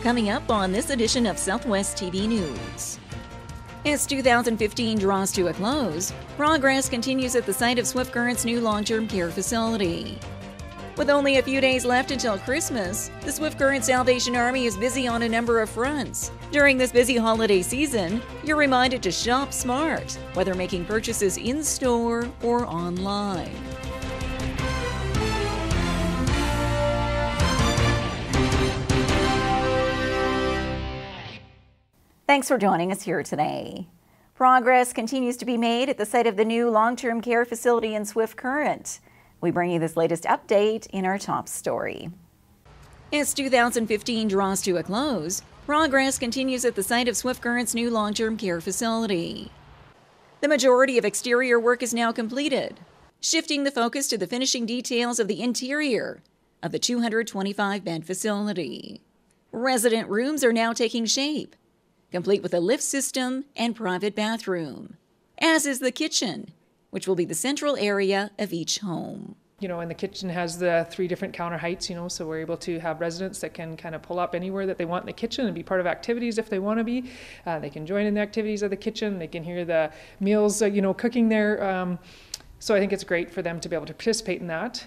Coming up on this edition of Southwest TV News. As 2015 draws to a close, progress continues at the site of Swift Current's new long-term care facility. With only a few days left until Christmas, the Swift Current Salvation Army is busy on a number of fronts. During this busy holiday season, you're reminded to shop smart, whether making purchases in-store or online. Thanks for joining us here today. Progress continues to be made at the site of the new long-term care facility in Swift Current. We bring you this latest update in our top story. As 2015 draws to a close, progress continues at the site of Swift Current's new long-term care facility. The majority of exterior work is now completed, shifting the focus to the finishing details of the interior of the 225-bed facility. Resident rooms are now taking shape, complete with a lift system and private bathroom, as is the kitchen, which will be the central area of each home. And the kitchen has the 3 different counter heights, so we're able to have residents that can kind of pull up anywhere that they want in the kitchen and be part of activities if they want to be. They can join in the activities of the kitchen. They can hear the meals, cooking there. So I think it's great for them to be able to participate in that.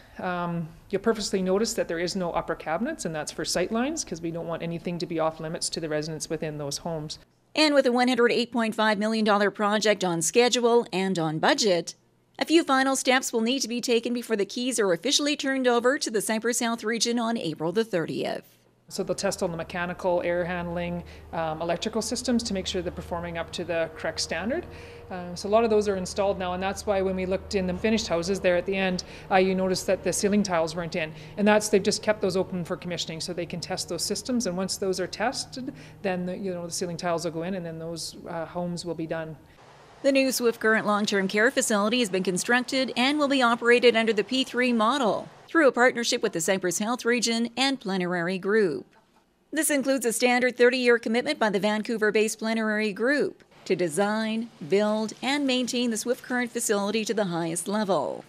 You'll purposely notice that there is no upper cabinets, and that's for sight lines because we don't want anything to be off limits to the residents within those homes. And with a $108.5 million project on schedule and on budget, a few final steps will need to be taken before the keys are officially turned over to the Cypress Health region on April the 30th. So they'll test on the mechanical, air handling, electrical systems to make sure they're performing up to the correct standard. So a lot of those are installed now, and that's why when we looked in the finished houses there at the end, you noticed that the ceiling tiles weren't in. And they've just kept those open for commissioning so they can test those systems. And once those are tested, then the ceiling tiles will go in, and then those homes will be done. The new Swift Current long-term care facility has been constructed and will be operated under the P3 model through a partnership with the Cypress Health region and Plenary Group. This includes a standard 30-year commitment by the Vancouver-based Plenary Group to design, build, and maintain the Swift Current facility to the highest level.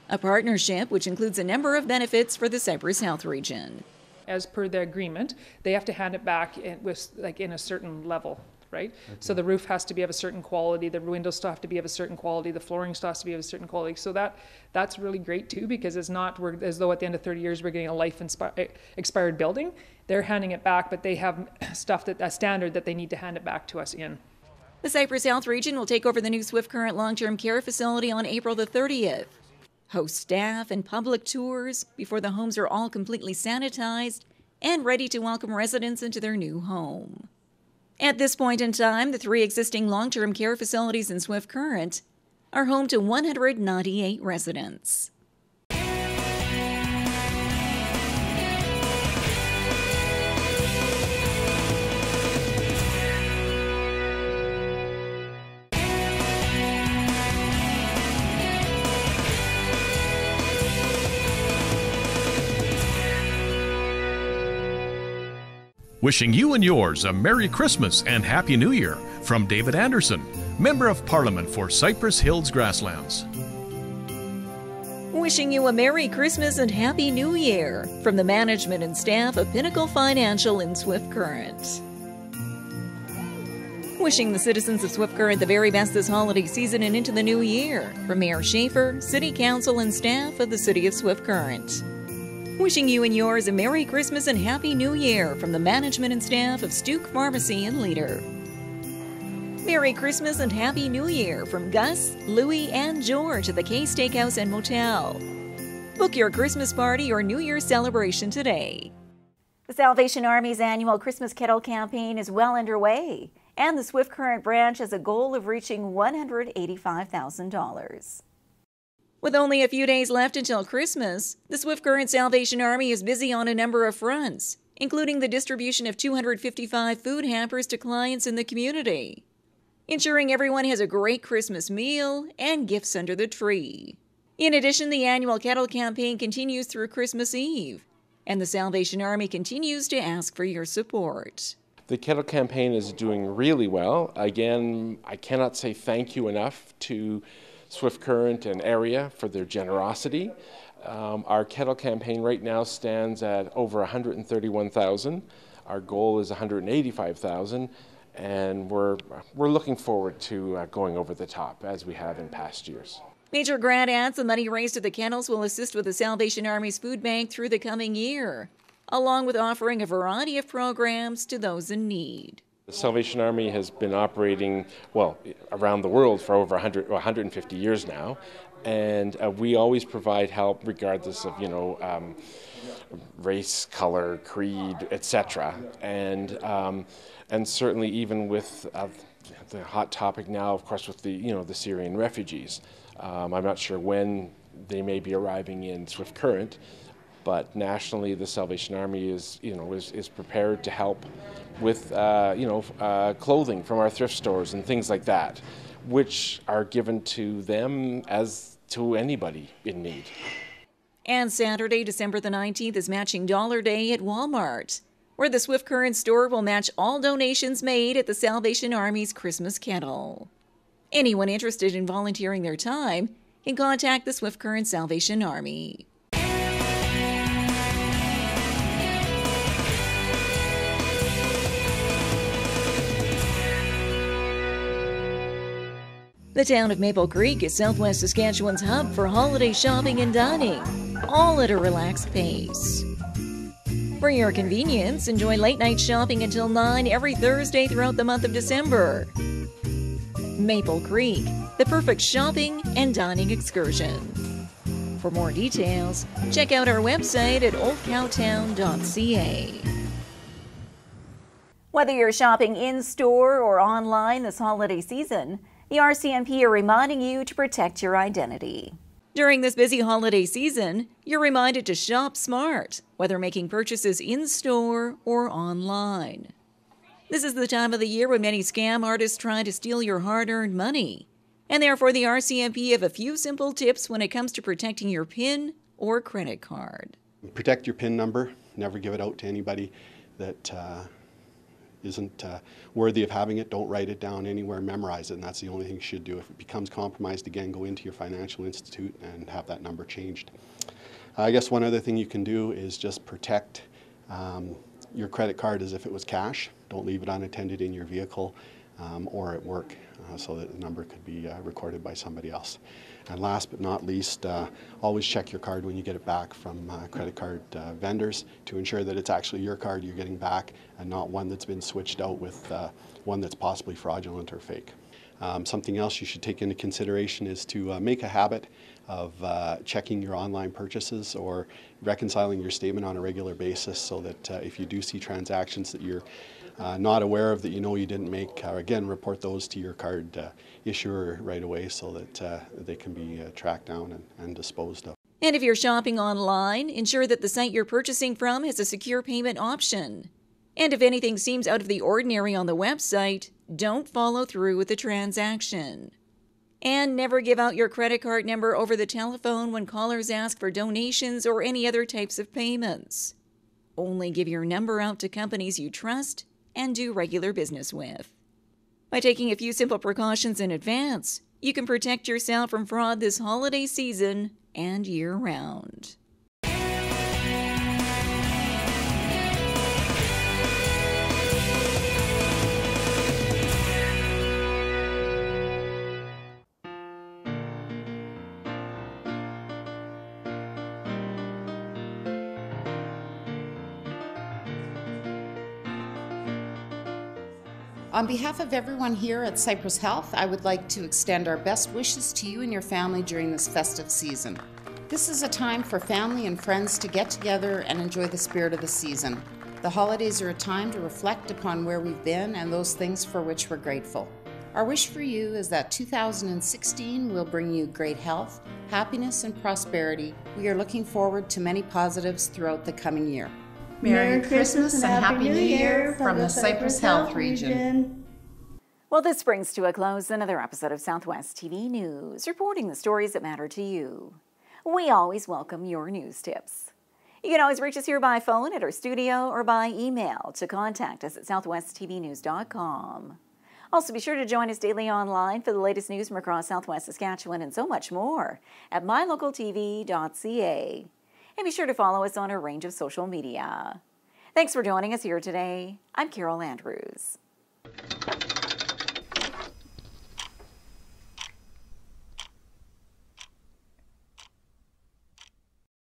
A partnership which includes a number of benefits for the Cypress Health region. As per the agreement, they have to hand it back in a certain level. Right? Okay. So the roof has to be of a certain quality, the windows still have to be of a certain quality, the flooring still has to be of a certain quality. So that's really great too, because it's not as though at the end of 30 years we're getting a life expired building. They're handing it back, but they have stuff a standard that they need to hand it back to us in. The Cypress Health region will take over the new Swift Current long-term care facility on April the 30th. Host staff and public tours before the homes are all completely sanitized and ready to welcome residents into their new home. At this point in time, the 3 existing long-term care facilities in Swift Current are home to 198 residents. Wishing you and yours a Merry Christmas and Happy New Year from David Anderson, Member of Parliament for Cypress Hills Grasslands. Wishing you a Merry Christmas and Happy New Year from the management and staff of Pinnacle Financial in Swift Current. Wishing the citizens of Swift Current the very best this holiday season and into the new year from Mayor Schaefer, City Council and staff of the City of Swift Current. Wishing you and yours a Merry Christmas and Happy New Year from the management and staff of Stuke Pharmacy and Leader. Merry Christmas and Happy New Year from Gus, Louie, and George at the K Steakhouse and Motel. Book your Christmas party or New Year's celebration today. The Salvation Army's annual Christmas Kettle campaign is well underway, and the Swift Current branch has a goal of reaching $185,000. With only a few days left until Christmas, the Swift Current Salvation Army is busy on a number of fronts, including the distribution of 255 food hampers to clients in the community, ensuring everyone has a great Christmas meal and gifts under the tree. In addition, the annual Kettle campaign continues through Christmas Eve, and the Salvation Army continues to ask for your support. The Kettle campaign is doing really well. Again, I cannot say thank you enough to Swift Current and area for their generosity. Our Kettle campaign right now stands at over $131,000. Our goal is 185,000, and we're looking forward to going over the top as we have in past years. Major grant adds the money raised at the kennels will assist with the Salvation Army's food bank through the coming year, along with offering a variety of programs to those in need. The Salvation Army has been operating, well, around the world for over 150 years now, and we always provide help regardless of, race, color, creed, etc. And certainly even with the hot topic now, of course, with the Syrian refugees. I'm not sure when they may be arriving in Swift Current, but nationally, the Salvation Army is prepared to help with clothing from our thrift stores and things like that, which are given to them as to anybody in need. And Saturday, December the 19th, is Matching Dollar Day at Walmart, where the Swift Current store will match all donations made at the Salvation Army's Christmas Kettle. Anyone interested in volunteering their time can contact the Swift Current Salvation Army. The town of Maple Creek is Southwest Saskatchewan's hub for holiday shopping and dining, all at a relaxed pace. For your convenience, enjoy late-night shopping until 9 every Thursday throughout the month of December. Maple Creek, the perfect shopping and dining excursion. For more details, check out our website at oldcowtown.ca. Whether you're shopping in-store or online this holiday season, the RCMP are reminding you to protect your identity. During this busy holiday season, you're reminded to shop smart, whether making purchases in-store or online. This is the time of the year when many scam artists try to steal your hard-earned money. And therefore, the RCMP have a few simple tips when it comes to protecting your PIN or credit card. Protect your PIN number. Never give it out to anybody that isn't worthy of having it. Don't write it down anywhere, memorize it, and that's the only thing you should do. If it becomes compromised again, go into your financial institute and have that number changed. I guess one other thing you can do is just protect your credit card as if it was cash. Don't leave it unattended in your vehicle or at work so that the number could be recorded by somebody else. And last but not least, always check your card when you get it back from credit card vendors to ensure that it's actually your card you're getting back and not one that's been switched out with one that's possibly fraudulent or fake. Something else you should take into consideration is to make a habit of checking your online purchases or reconciling your statement on a regular basis so that if you do see transactions that you're not aware of that you know you didn't make, again, report those to your card issuer right away so that they can be tracked down and disposed of. And if you're shopping online, ensure that the site you're purchasing from has a secure payment option. And if anything seems out of the ordinary on the website, don't follow through with the transaction. And never give out your credit card number over the telephone when callers ask for donations or any other types of payments. Only give your number out to companies you trust and do regular business with. By taking a few simple precautions in advance, you can protect yourself from fraud this holiday season and year-round. On behalf of everyone here at Cypress Health, I would like to extend our best wishes to you and your family during this festive season. This is a time for family and friends to get together and enjoy the spirit of the season. The holidays are a time to reflect upon where we've been and those things for which we're grateful. Our wish for you is that 2016 will bring you great health, happiness, and prosperity. We are looking forward to many positives throughout the coming year. Merry Christmas and Happy New Year from the Cypress Health region. Well, this brings to a close another episode of Southwest TV News, reporting the stories that matter to you. We always welcome your news tips. You can always reach us here by phone at our studio or by email to contact us at southwesttvnews.com. Also, be sure to join us daily online for the latest news from across Southwest Saskatchewan and so much more at MyLocalTV.ca. And be sure to follow us on a range of social media. Thanks for joining us here today. I'm Carol Andrews.